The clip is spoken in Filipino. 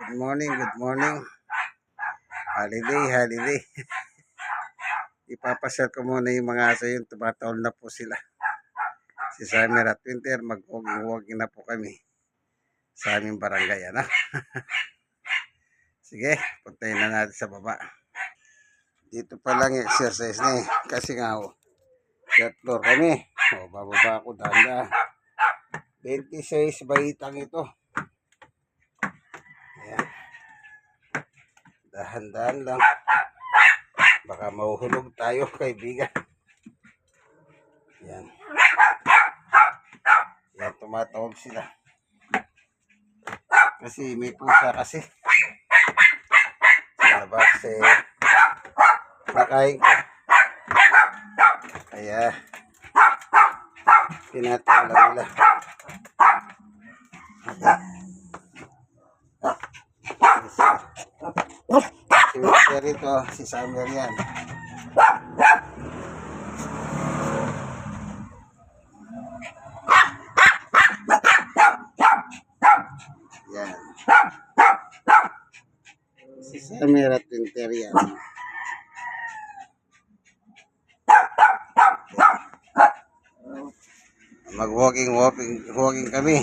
Good morning, good morning. Holiday. Ipapasyal ko muna yung mga aso yun. Tumataon na po sila. Si Summer at Winter, mag-walking na po kami sa aming barangay. Ano? Sige, puntayin na natin sa baba. Dito pa lang exercise na eh. Kasi nga, third floor kami. Bababa ako danda. 26 baitang ito. Ayan. Dahan-dahan lang. Baka mahuhulog tayo, kaibigan. Yan. Yan, tumatawag sila. Kasi may pusa kasi. Sa labas nakain ko. Kaya, tinatawag nila. Si Winter ito, si Summer yan. Yan. Si Summer at Winter yan. Mag-walking kami.